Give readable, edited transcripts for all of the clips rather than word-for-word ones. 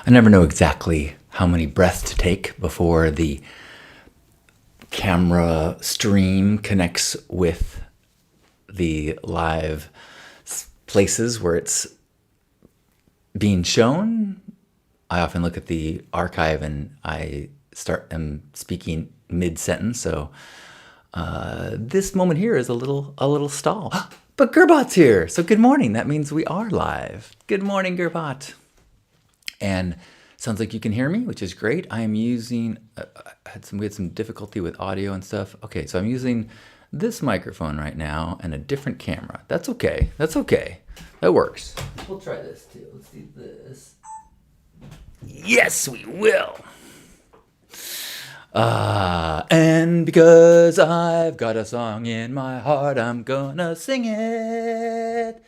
I never know exactly how many breaths to take before the camera stream connects with the live places where it's being shown. I often look at the archive and am speaking mid-sentence, so this moment here is a little stall. But Gerbot's here, so good morning. That means we are live. Good morning, Gerbot. And sounds like you can hear me, which is great. I am using, we had some difficulty with audio and stuff. Okay, so I'm using this microphone right now and a different camera. That's okay. That's okay. That works. We'll try this too. Let's do this. Yes, we will. And because I've got a song in my heart, I'm gonna sing it.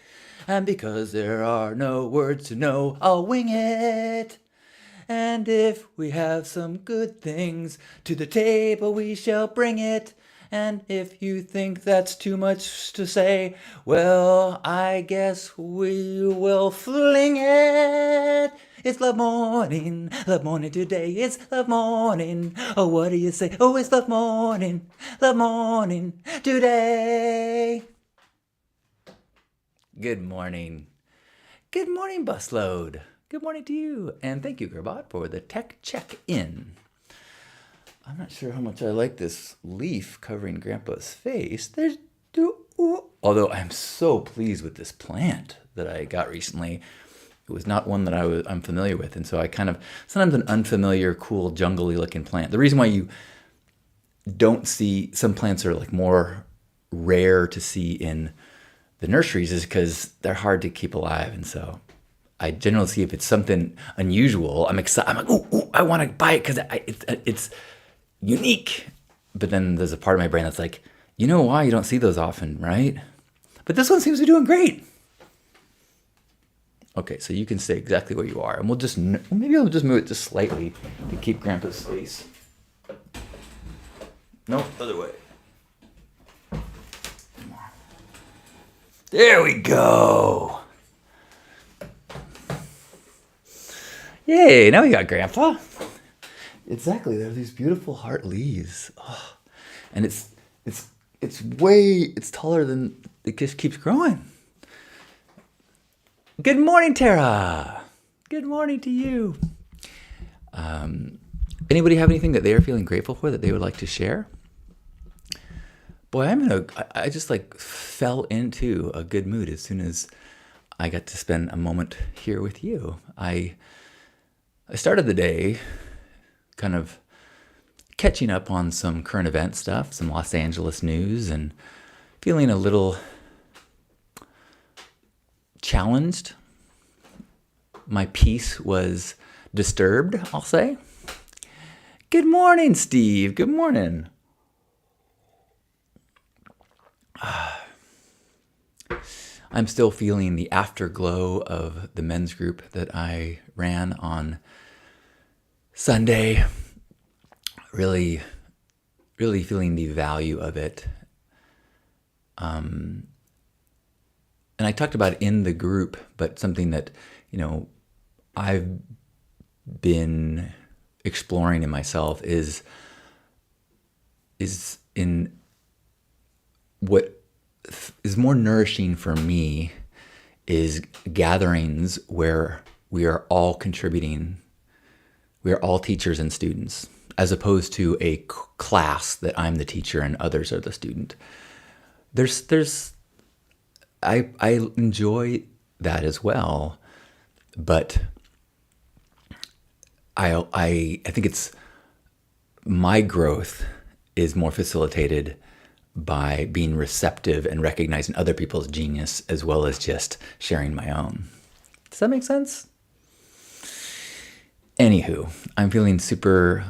And because there are no words to know, I'll wing it. And if we have some good things to the table, we shall bring it. And if you think that's too much to say, well, I guess we will fling it. It's love morning today, it's love morning. Oh, what do you say? Oh, it's love morning today. Good morning. Good morning, Busload. Good morning to you. And thank you, Gerbot, for the tech check-in. I'm not sure how much I like this leaf covering Grandpa's face. Although I'm so pleased with this plant that I got recently. It was not one that I'm familiar with. And so I sometimes an unfamiliar, cool, jungly looking plant. The reason why you don't see, some plants are like more rare to see in the nurseries is because they're hard to keep alive. And so I generally see if it's something unusual, I'm excited. I'm like, ooh, I want to buy it because it's unique. But then there's a part of my brain that's like, you know why you don't see those often, right? But this one seems to be doing great. Okay, so you can stay exactly where you are. And maybe I'll just move it just slightly to keep Grandpa's space. No, other way. There we go. Yay, now we got Grandpa. Exactly, there are these beautiful heart leaves. Oh, and it's taller than, it just keeps growing. Good morning, Tara. Good morning to you. Anybody have anything that they are feeling grateful for that they would like to share? Boy, I just fell into a good mood as soon as I got to spend a moment here with you. I started the day kind of catching up on some current event stuff, some Los Angeles news, and feeling a little challenged. My peace was disturbed, I'll say. Good morning, Steve. Good morning. I'm still feeling the afterglow of the men's group that I ran on Sunday. Really, really feeling the value of it. And I talked about it in the group, but something that, I've been exploring in myself is in what is more nourishing for me is gatherings where we are all contributing. We are all teachers and students, as opposed to a class that I'm the teacher and others are the student. I enjoy that as well, but I think it's my growth is more facilitated by being receptive and recognizing other people's genius as well as just sharing my own. Does that make sense? Anywho, I'm feeling super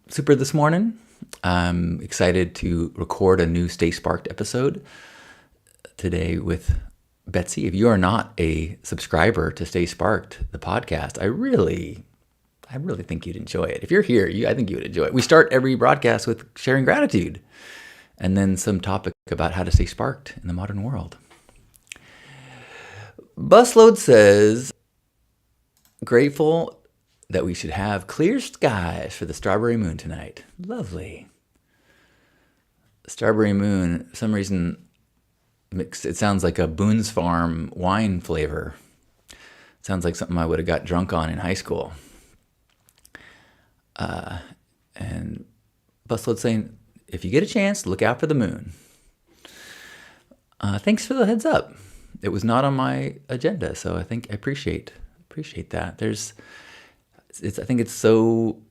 this morning. I'm excited to record a new Stay Sparked episode today with Betsy. If you are not a subscriber to Stay Sparked, the podcast, I really think you'd enjoy it. If you're here, I think you would enjoy it. We start every broadcast with sharing gratitude and then some topic about how to stay sparked in the modern world. Busload says, Grateful that we should have clear skies for the strawberry moon tonight. Lovely. Strawberry moon, for some reason, it sounds like a Boone's Farm wine flavor. Sounds like something I would have got drunk on in high school. And Busload's saying, if you get a chance, look out for the moon. Thanks for the heads up. It was not on my agenda, so I think I appreciate that. I think it's so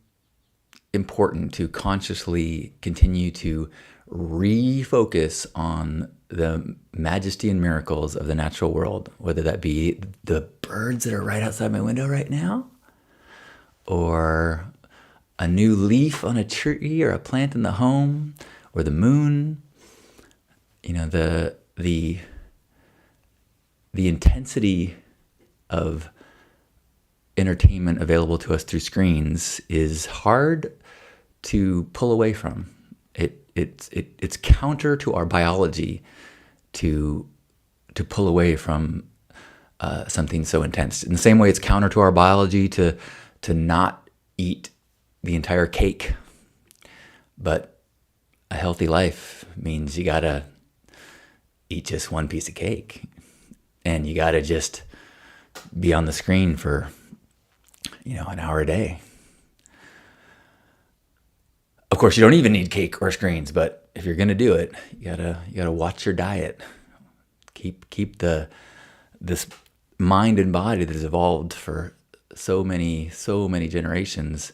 important to consciously continue to refocus on the majesty and miracles of the natural world, whether that be the birds that are right outside my window right now, or a new leaf on a tree or a plant in the home, or the moon. You know, the intensity of entertainment available to us through screens is hard to pull away from. It's counter to our biology to pull away from something so intense. In the same way, it's counter to our biology to not eat the entire cake. But a healthy life means you gotta eat just one piece of cake, and you gotta just be on the screen for an hour a day. Of course, you don't even need cake or screens, but if you're gonna do it, you gotta watch your diet. Keep this mind and body that has evolved for so many generations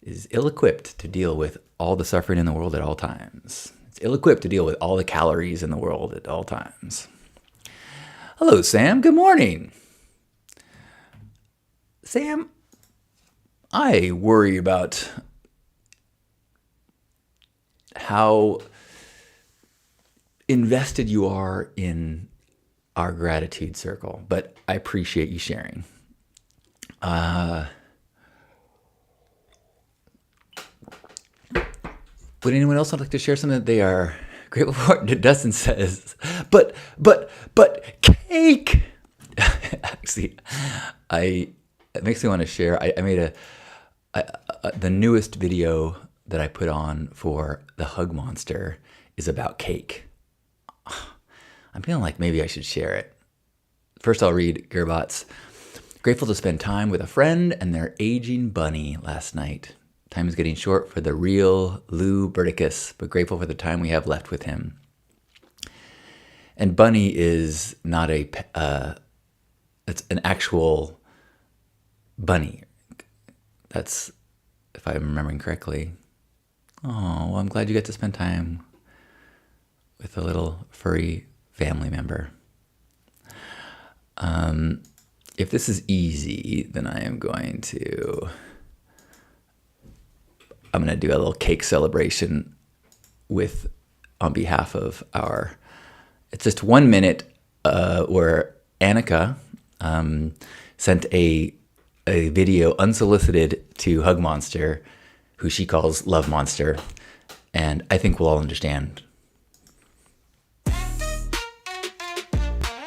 is ill-equipped to deal with all the suffering in the world at all times. It's ill-equipped to deal with all the calories in the world at all times. Hello, Sam. Good morning. Sam, I worry about how invested you are in our gratitude circle, but I appreciate you sharing. Would anyone else like to share something that they are grateful for? Dustin says, but cake. Actually, it makes me want to share. I made the newest video that I put on for the Hug Monster is about cake. I'm feeling like maybe I should share it. First, I'll read Gerbot's. Grateful to spend time with a friend and their aging bunny last night. Time is getting short for the real Lou Burticus, but grateful for the time we have left with him. And Bunny is not it's an actual bunny. That's, if I'm remembering correctly. Oh, well, I'm glad you get to spend time with a little furry family member. If this is easy, then I'm going to do a little cake celebration on behalf of it's just 1 minute where Annika sent a video unsolicited to Hug Monster, who she calls Love Monster, and I think we'll all understand.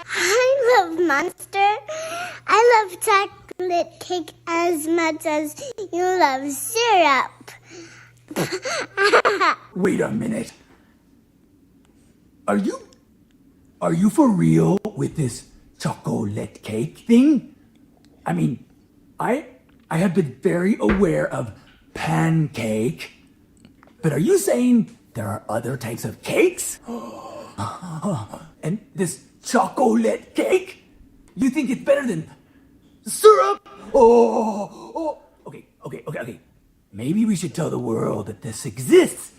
Hi, Love Monster. I love chocolate cake as much as you love syrup. Wait a minute. Are you for real with this chocolate cake thing? I mean, I have been very aware of pancake, but are you saying there are other types of cakes? And this chocolate cake? You think it's better than syrup? Okay. Maybe we should tell the world that this exists.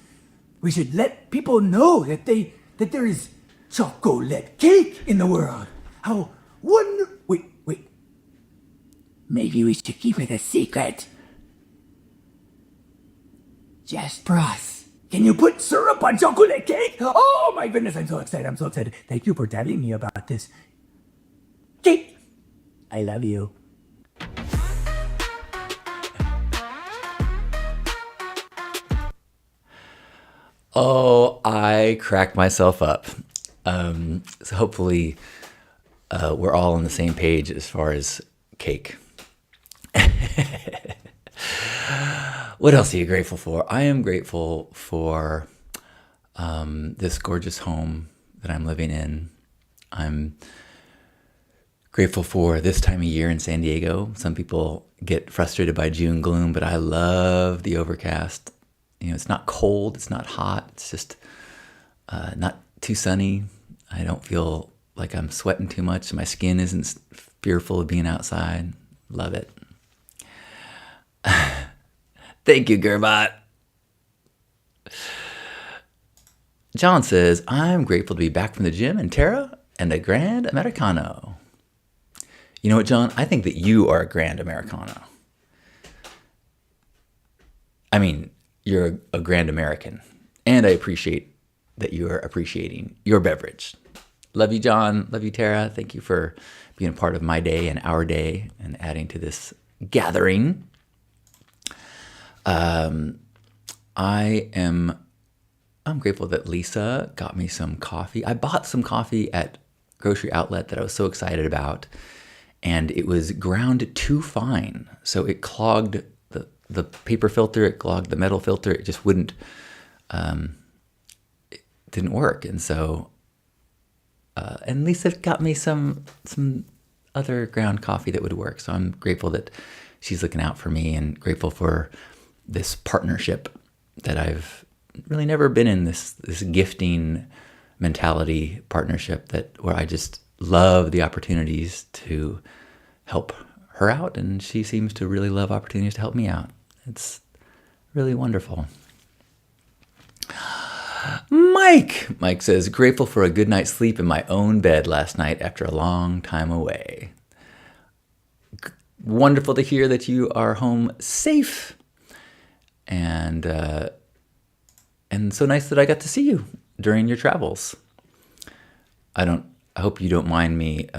We should let people know that there is chocolate cake in the world. How wait. Maybe we should keep it a secret. Just for us. Can you put syrup on chocolate cake? Oh my goodness, I'm so excited. Thank you for telling me about this cake. I love you. Oh, I cracked myself up. So hopefully we're all on the same page as far as cake. What else are you grateful for? I am grateful for this gorgeous home that I'm living in. I'm grateful for this time of year in San Diego. Some people get frustrated by June gloom, but I love the overcast. It's not cold, it's not hot, it's just not too sunny. I don't feel like I'm sweating too much. My skin isn't fearful of being outside. Love it. Thank you, Gerbot. John says, I'm grateful to be back from the gym and Tara and a Grand Americano. You know what, John? I think that you are a Grand Americano. I mean, you're a Grand American. And I appreciate that you are appreciating your beverage. Love you, John. Love you, Tara. Thank you for being a part of my day and our day and adding to this gathering. I'm grateful that Lisa got me some coffee. I bought some coffee at grocery outlet that I was so excited about, and it was ground too fine. So it clogged the paper filter, it clogged the metal filter. It just wouldn't, it didn't work. And so, and Lisa got me some other ground coffee that would work. So I'm grateful that she's looking out for me, and grateful for this partnership that I've really never been in, this gifting mentality partnership where I just love the opportunities to help her out, and she seems to really love opportunities to help me out. It's really wonderful. Mike says, grateful for a good night's sleep in my own bed last night after a long time away. Wonderful to hear that you are home safe. And so nice that I got to see you during your travels. I hope you don't mind me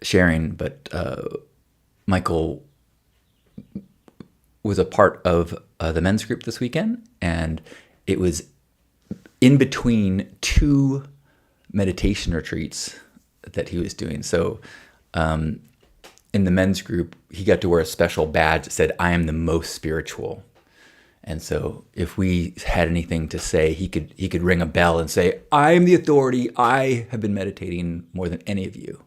sharing, but Michael was a part of the men's group this weekend, and it was in between two meditation retreats that he was doing. So in the men's group, he got to wear a special badge that said, I am the most spiritual. And so if we had anything to say, he could ring a bell and say, I am the authority. I have been meditating more than any of you.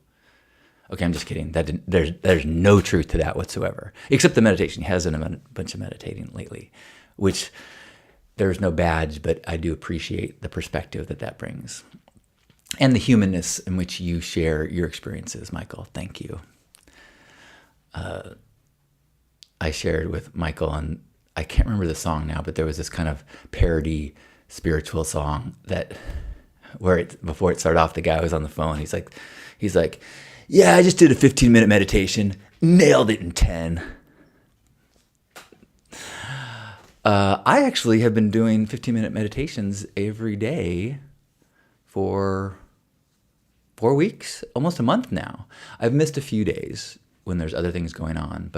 Okay, I'm just kidding. There's no truth to that whatsoever, except the meditation. He has done a bunch of meditating lately, which there's no badge, but I do appreciate the perspective that brings. And the humanness in which you share your experiences, Michael. Thank you. I shared with Michael, and I can't remember the song now, but there was this kind of parody spiritual song before it started off, the guy was on the phone. He's like, yeah, I just did a 15-minute meditation, nailed it in 10. I actually have been doing 15-minute meditations every day for 4 weeks, almost a month now. I've missed a few days when there's other things going on,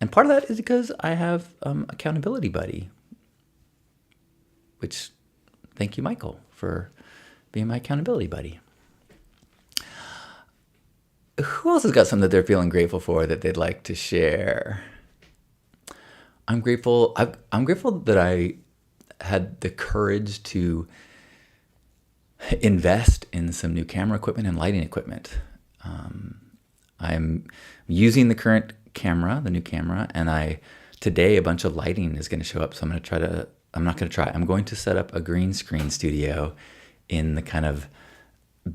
and part of that is because I have accountability buddy, which, thank you, Michael, for being my accountability buddy. Who else has got something that they're feeling grateful for that they'd like to share? I'm grateful that I had the courage to invest in some new camera equipment and lighting equipment. I'm using the current camera, the new camera, and today a bunch of lighting is going to show up. So I'm going to set up a green screen studio in the kind of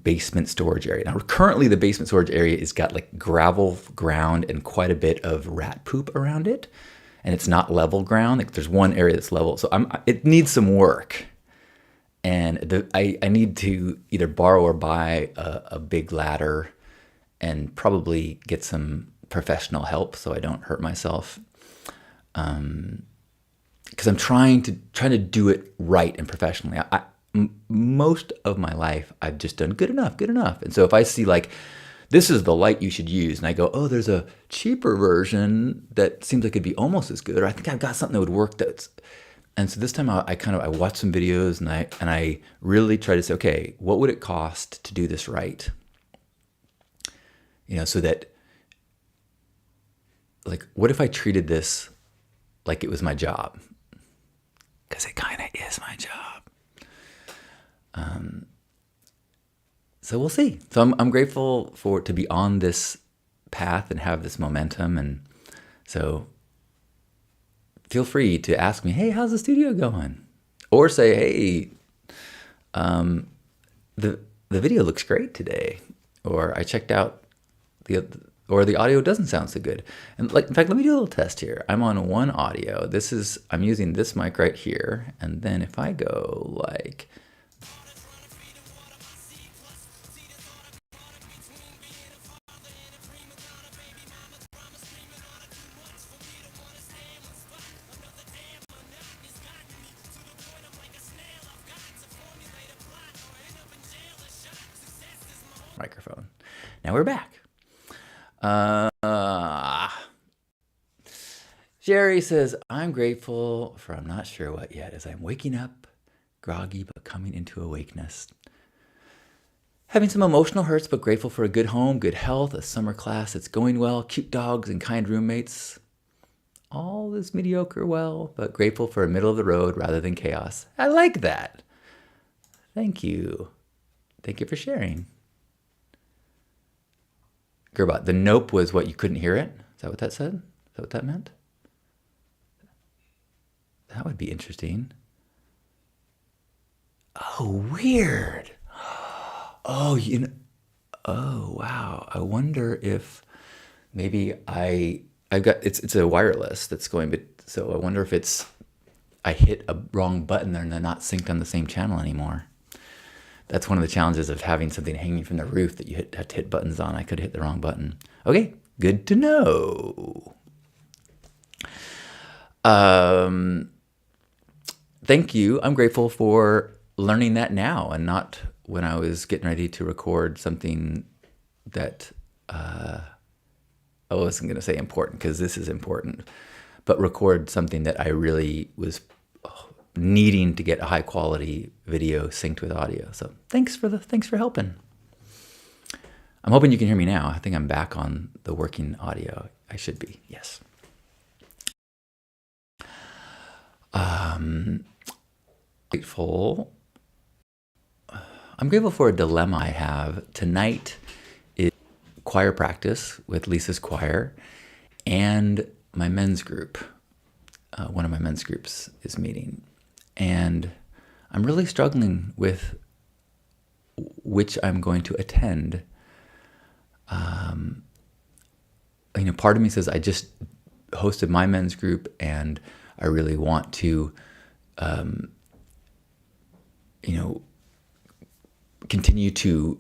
basement storage area. Now, currently the basement storage area has got like gravel ground and quite a bit of rat poop around it. And it's not level ground. Like, there's one area that's level. So it needs some work. And I need to either borrow or buy a big ladder and probably get some professional help so I don't hurt myself. Because I'm trying to do it right and professionally. Most of my life, I've just done good enough. And so if I see like, this is the light you should use, and I go, oh, there's a cheaper version that seems like it'd be almost as good, or I think I've got something that would work. And so this time I watched some videos, and I really try to say, okay, what would it cost to do this right? So that like, what if I treated this like it was my job? Because it kind of is my job. So we'll see. So I'm grateful to be on this path and have this momentum. And so feel free to ask me, hey, how's the studio going? Or say, hey, the video looks great today. Or I checked out or the audio doesn't sound so good. And like, in fact, let me do a little test here. I'm on one audio. I'm using this mic right here. And then if I go like, microphone. Now we're back. Jerry says, I'm grateful for I'm not sure what yet, as I'm waking up, groggy but coming into awakeness. Having some emotional hurts, but grateful for a good home, good health, a summer class that's going well, cute dogs and kind roommates. All is mediocre well, but grateful for a middle of the road rather than chaos. I like that. Thank you. Thank you for sharing. Gerbot, the nope was what you couldn't hear it? Is that what that said? Is that what that meant? That would be interesting. Oh, weird. Oh, oh, wow. I wonder if maybe I've got, it's a wireless that's going, but so I wonder if I hit a wrong button there and they're not synced on the same channel anymore. That's one of the challenges of having something hanging from the roof that you have to hit buttons on. I could hit the wrong button. Okay, good to know. Thank you. I'm grateful for learning that now and not when I was getting ready to record something that I wasn't going to say important because this is important, but record something that I really was needing to get a high quality video synced with audio. So thanks for helping. I'm hoping you can hear me now. I think I'm back on the working audio. I should be, yes. I'm grateful for a dilemma I have. Tonight is choir practice with Lisa's choir and my men's group. One of my men's groups is meeting. And I'm really struggling with which I'm going to attend. Part of me says I just hosted my men's group and I really want to, continue to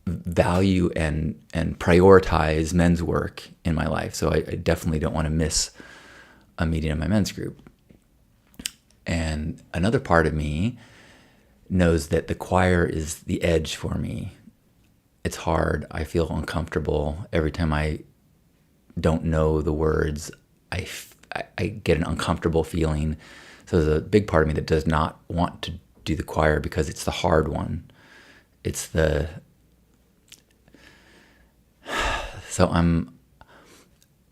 value and prioritize men's work in my life. So I definitely don't want to miss a meeting of my men's group. And another part of me knows that the choir is the edge for me. It's hard. I feel uncomfortable every time I don't know the words. I get an uncomfortable feeling. So there's a big part of me that does not want to do the choir because it's the hard one. So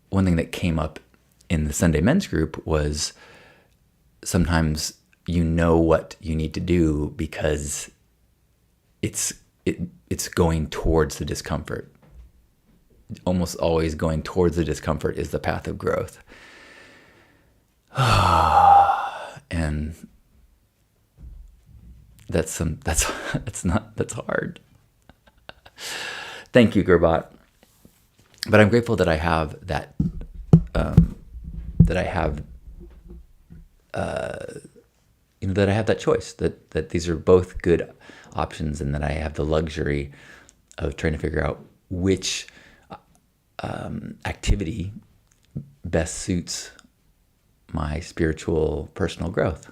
one thing that came up in the Sunday men's group was sometimes you know what you need to do because it's going towards the discomfort. Almost always going towards the discomfort is the path of growth. And that's hard. Thank you, Gerbot. But I'm grateful that I have that choice, that these are both good options, and that I have the luxury of trying to figure out which activity best suits my spiritual personal growth.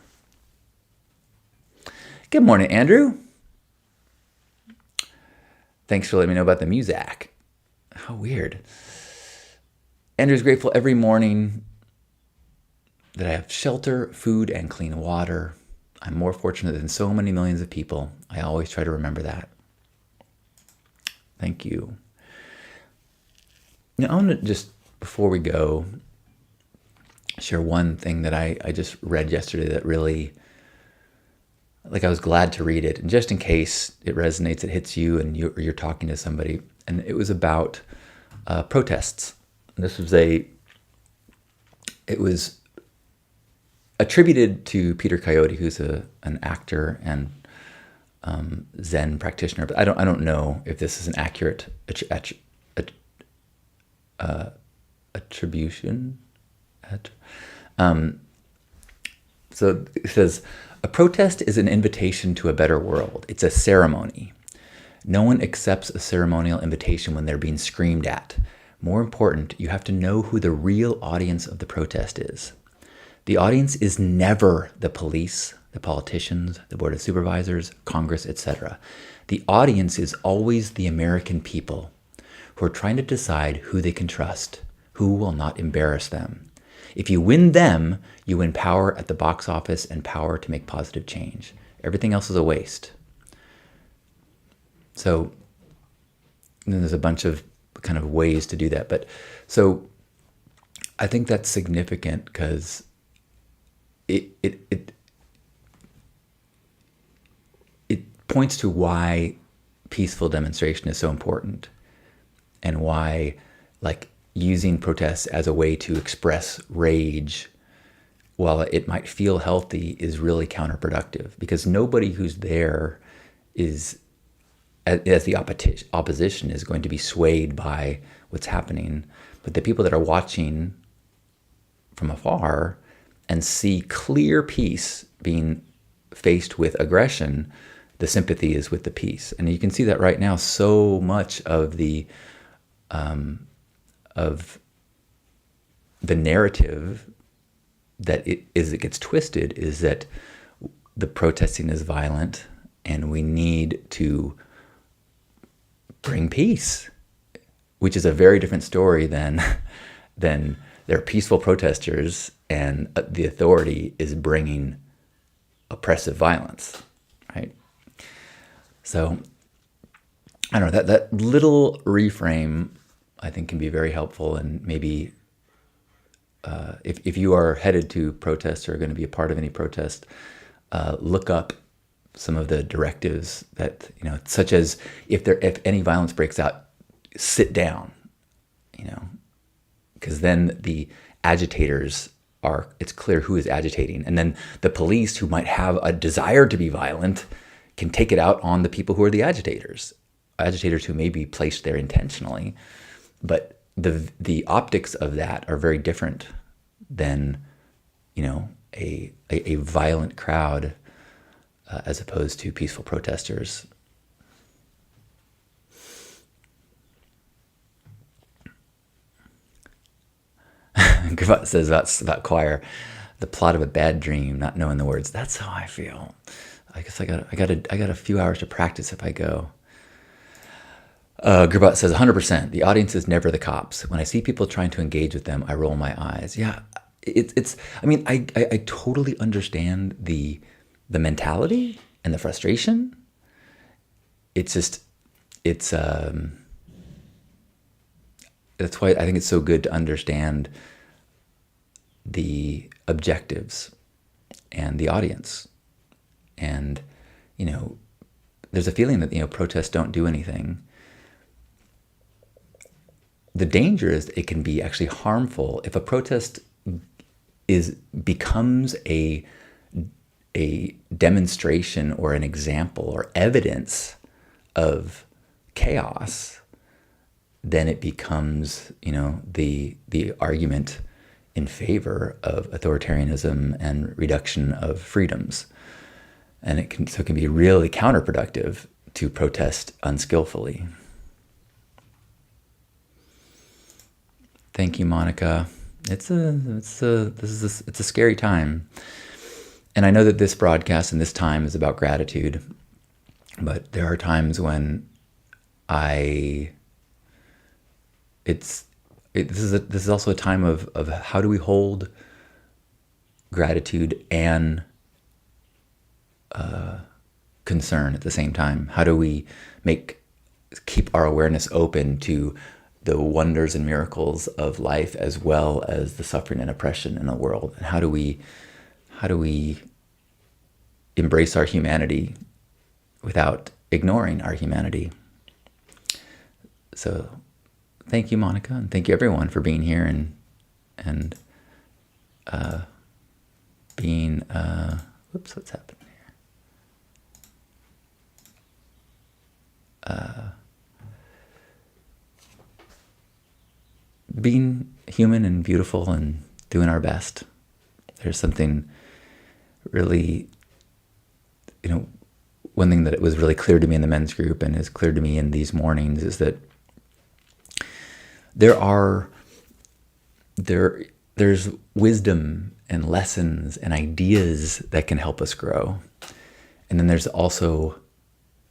Good morning, Andrew. Thanks for letting me know about the music. How weird. Andrew's grateful every morning that I have shelter, food, and clean water. I'm more fortunate than so many millions of people. I always try to remember that. Thank you. Now, I want to just before we go, share one thing that I just read yesterday that really, like, I was glad to read it. And just in case it resonates, it hits you and you're talking to somebody. And it was about protests. It was attributed to Peter Coyote, who's an actor and Zen practitioner. But I don't know if this is an accurate attribution. So it says, a protest is an invitation to a better world. It's a ceremony. No one accepts a ceremonial invitation when they're being screamed at. More important, you have to know who the real audience of the protest is. The audience is never the police, the politicians, the board of supervisors, Congress, etc. The audience is always the American people who are trying to decide who they can trust, who will not embarrass them. If you win them, you win power at the box office and power to make positive change. Everything else is a waste. So then there's a bunch of kind of ways to do that. But so I think that's significant because it points to why peaceful demonstration is so important and why, like, using protests as a way to express rage, while it might feel healthy, is really counterproductive, because nobody who's there is, as the opposition, is going to be swayed by what's happening. But the people that are watching from afar and see clear peace being faced with aggression, the sympathy is with the peace. And you can see that right now. So much of the narrative that it gets twisted is that the protesting is violent and we need to bring peace, which is a very different story than they're peaceful protesters and the authority is bringing oppressive violence, right? So I don't know, that little reframe I think can be very helpful. And maybe if you are headed to protest or are going to be a part of any protest, look up some of the directives that, such as if any violence breaks out, sit down, because then the agitators it's clear who is agitating. And then the police, who might have a desire to be violent, can take it out on the people who are the agitators who may be placed there intentionally. But the optics of that are very different than, a violent crowd as opposed to peaceful protesters. Grvat says about choir, the plot of a bad dream, not knowing the words. That's how I feel. I guess I got a few hours to practice if I go. Grvat says 100%. The audience is never the cops. When I see people trying to engage with them, I roll my eyes. Yeah, it's. I mean, I totally understand the mentality and the frustration. That's why I think it's so good to understand the objectives and the audience. And, there's a feeling that, protests don't do anything. The danger is it can be actually harmful if a protest becomes a demonstration or an example or evidence of chaos. Then it becomes, the argument in favor of authoritarianism and reduction of freedoms. And it can be really counterproductive to protest unskillfully. Thank you, Monica. It's a scary time. And I know that this broadcast and this time is about gratitude, but there are times when this is also a time of how do we hold gratitude and concern at the same time? How do we keep our awareness open to the wonders and miracles of life, as well as the suffering and oppression in the world. And how do we embrace our humanity without ignoring our humanity? So thank you, Monica, and thank you everyone for being here and being whoops, what's happening here? Being human and beautiful and doing our best. There's something really, one thing that was really clear to me in the men's group and is clear to me in these mornings is that there's wisdom and lessons and ideas that can help us grow. And then there's also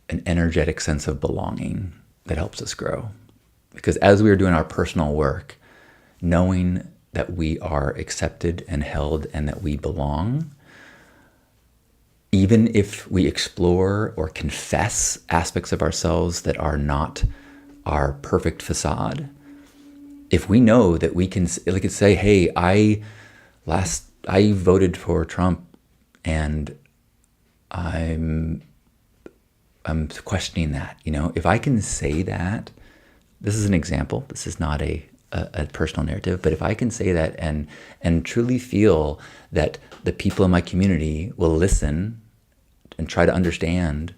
an energetic sense of belonging that helps us grow. Because as we are doing our personal work, knowing that we are accepted and held and that we belong, even if we explore or confess aspects of ourselves that are not our perfect facade, if we know that we can say, hey, I voted for Trump and I'm questioning that, if I can say that, this is an example, this is not a personal narrative, but if I can say that and truly feel that the people in my community will listen and try to understand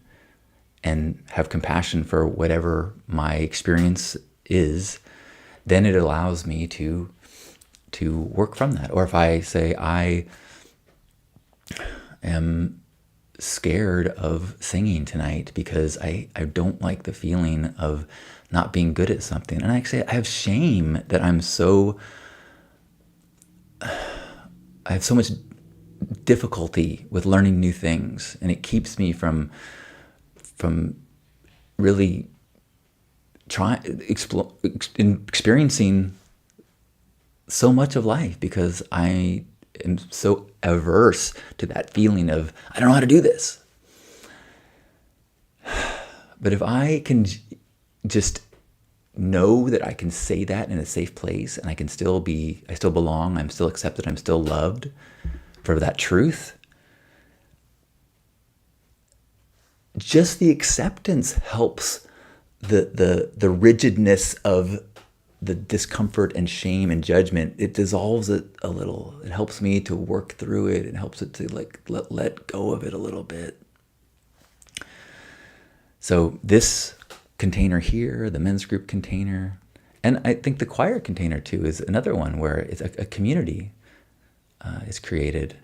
and have compassion for whatever my experience is, then it allows me to work from that. Or if I say I am scared of singing tonight because I don't like the feeling of not being good at something. And I say I have shame that I have so much difficulty with learning new things, and it keeps me from really experiencing so much of life, because I am so averse to that feeling of I don't know how to do this. But if I can just know that I can say that in a safe place, and I still belong, I'm still accepted, I'm still loved for that truth. Just the acceptance helps the rigidness of the discomfort and shame and judgment. It dissolves it a little. It helps me to work through it. It helps it to let go of it a little bit. So this container here, the men's group container, and I think the choir container too is another one where it's a community is created,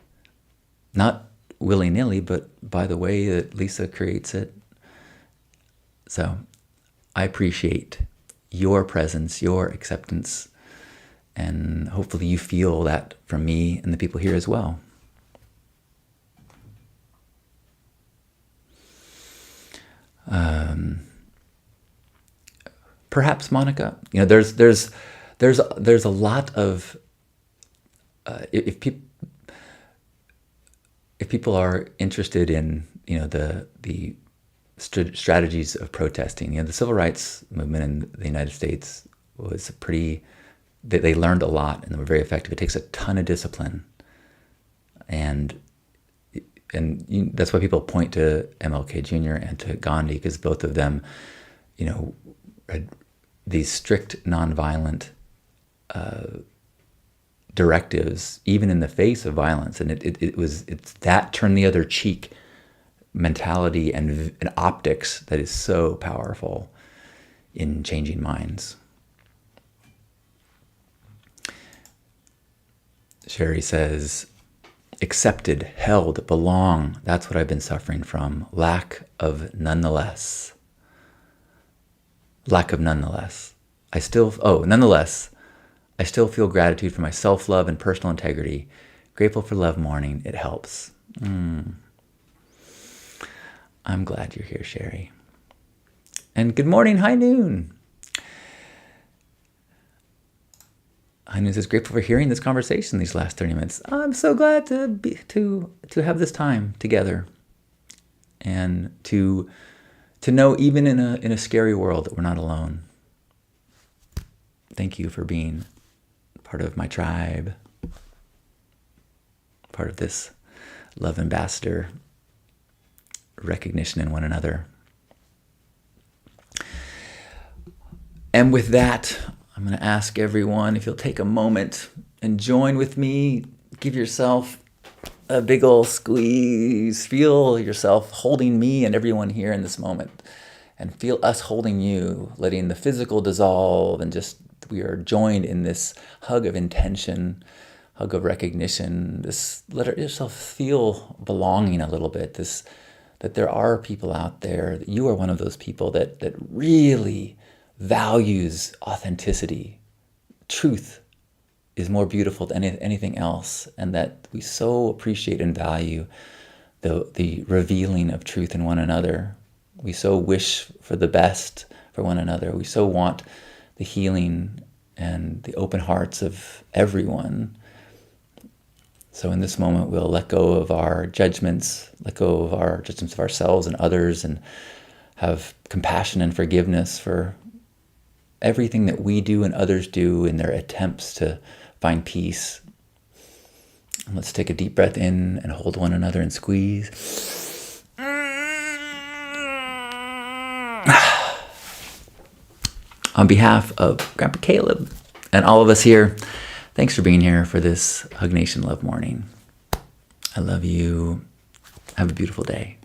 not willy-nilly, but by the way that Lisa creates it. So I appreciate your presence, your acceptance, and hopefully you feel that from me and the people here as well. Perhaps Monica, there's a lot of if people are interested in the strategies of protesting, the civil rights movement in the United States was they learned a lot and they were very effective. It takes a ton of discipline, and that's why people point to MLK Jr. and to Gandhi, because both of them, had these strict nonviolent directives, even in the face of violence, and it's that turn the other cheek mentality and optics that is so powerful in changing minds. Sherry says, accepted, held, belong. That's what I've been suffering from. Lack of nonetheless. Nonetheless, I still feel gratitude for my self-love and personal integrity. Grateful for Love Morning. It helps. I'm glad you're here, Sherry. And good morning, High Noon. High Noon says, grateful for hearing this conversation these last 30 minutes. I'm so glad to have this time together, and to know even in a scary world that we're not alone. Thank you for being part of my tribe, part of this love ambassador recognition in one another. And with that, I'm going to ask everyone if you'll take a moment and join with me. Give yourself a big ol' squeeze. Feel yourself holding me and everyone here in this moment. And feel us holding you, letting the physical dissolve, and just we are joined in this hug of intention, hug of recognition. This let yourself feel belonging a little bit. This that there are people out there, that you are one of those people that really values authenticity. Truth is more beautiful than anything else, and that we so appreciate and value the revealing of truth in one another. We so wish for the best for one another. We so want the healing and the open hearts of everyone. So in this moment, we'll let go of our judgments, let go of our judgments of ourselves and others, and have compassion and forgiveness for everything that we do and others do in their attempts to find peace. And let's take a deep breath in and hold one another and squeeze. On behalf of Grandpa Caleb and all of us here, thanks for being here for this Hug Nation Love Morning. I love you. Have a beautiful day.